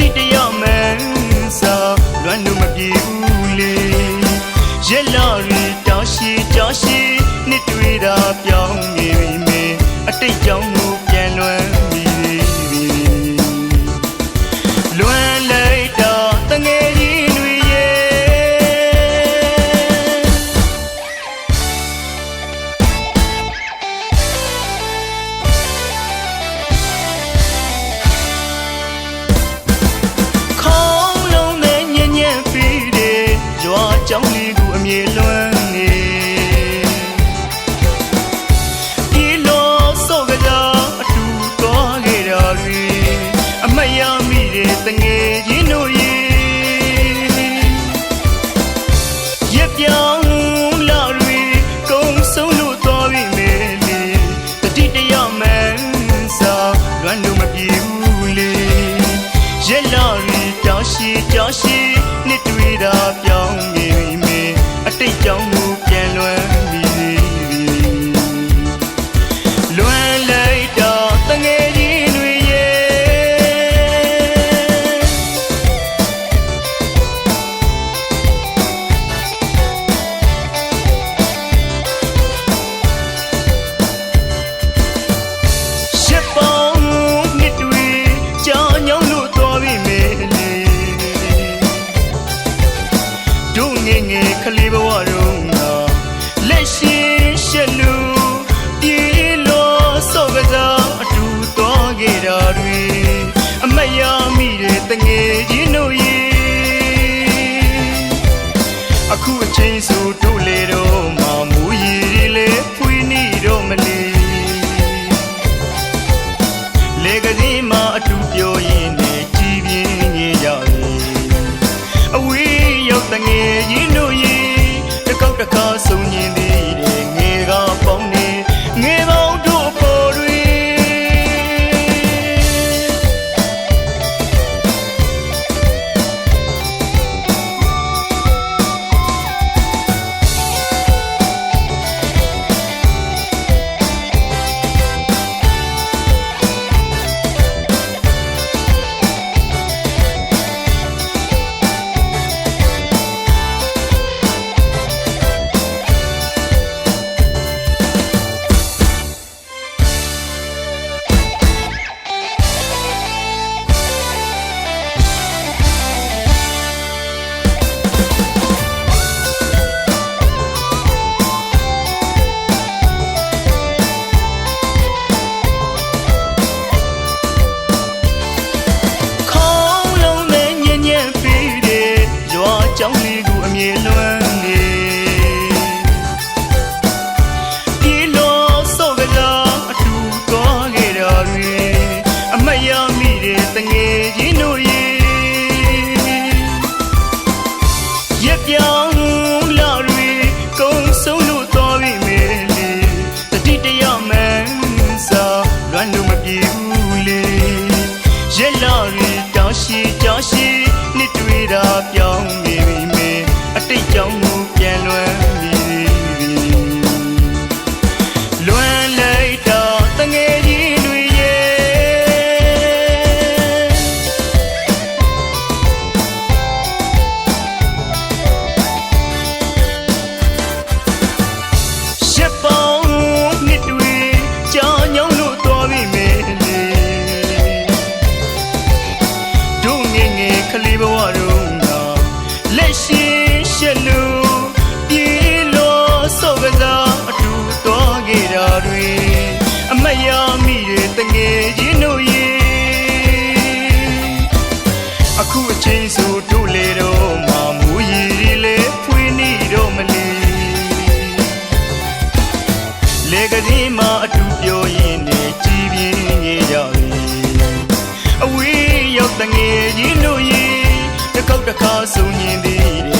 တိတရမန်းစာလွမ်းလို့မပြေဘူးလေရက်လာရီတောင်းရှိကြောင်းရှိနှစ်တွေ့တာပြောင်းနေပြီမေအတိတ်ကြောင့်ကိုပြန်လွမ်းပြီလွမ်းလိုက်တော့တငယ်ကြီးတွေရဲ့ခေါင်းလုံးနဲ့ညံ့ညံ့ပြီးတယ်ရွာကြောင်းလေးကိုအမြဲလွမ်းနေဒီလိုဆိုကြအတူတော်ခဲ့တာတွေအမရမိတဲ့တငယ်ချင်းတို့ရဲ့ရက်ပြောင်းလာတွေကုန်းဆုံးလို့တော်ပြီမေလေတတိတရမန်းစာလွမ်းလို့မပြေဘူးလေရက်လာရီတောင်းရှိကြောင်းရှိနှစ်တွေ့တာပြောင်းနေပြီမေအတိတ်ကြောင့်ကိုပြန်လွမ်းပြီလွမ်းလိုက်တော့တငယ်ချင်းတွေရဲ့ရှစ်ပေါင်းနှစ်တွေ့ကြောင်ညောင်းလို့တော်ပြီမေလေတို့ငယ်ငယ်ကလေးဘဝတော့လက်ရှိရှက်လူပြေလို့စောကစားအတူတော်ခဲ့တာတွေအမရမိတဲ့တငယ်ချင်းတို့ရဲ့အခုအချိန်ဆိုတို့လေတော့မမူရည်လေဖွေးနေတော့မလီလေကလေးမအတူပြောရင်နဲ့ကြည်ပြင်းနေကြပြီအဝေးရောက်တငယ်ချင်းတို့ရဲ့တစ်ခေါက်တစ်ခါဆုံးညင်သေးတယ်ငယ်ကပေါင်းနေငယ်ပေါင်းတို့ပေါ်တွေကြောင်းလေးကိုအမြဲလွမ်းနေဒီလိုဆိုကြအတူတော်ခဲ့တာတွေအမရမိတဲ့တငယ်ချင်းတို့ရဲ့ရက်ပြောင်းလာတွေကုန်းဆုံးလို့တော်ပြီမေလေတတိတရမန်းစာလွမ်းလို့မပြေဘူးလေရက်လာရီတောင်းရှိကြောင်းရှိနှစ်တွေ့တာပြောင်းနေအတိတ်ကြောင့်ကိုပြန်လွမ်းပြီလွမ်းလိုက်တော့တငယ်ချင်းတွေရဲ့ရှစ်ပေါင်းနှစ်တွေ့ကြောင်ညောင်းလို့တော်ပြီမေလေတို့ငယ်ငယ်ကလေးဘဝတော့လက်ရှိရှက်လူပြေလို့စောကစားအတူတော်ခဲ့တာတွေအမရမိတဲ့တငယ်ချင်းတို့ရဲ့အခုအချိန်ဆိုတို့လေတော့မမူရည်လေဖွေးနေတော့မလီလေကလေးမအတူပြောရင်နဲ့ကြည်ပြင်းနေကြပြီအဝေးရောက်တငယ်ချင်းတို့ရဲ့တစ်ခေါက်တစ်ခါဆုံးရင်သေးတယ်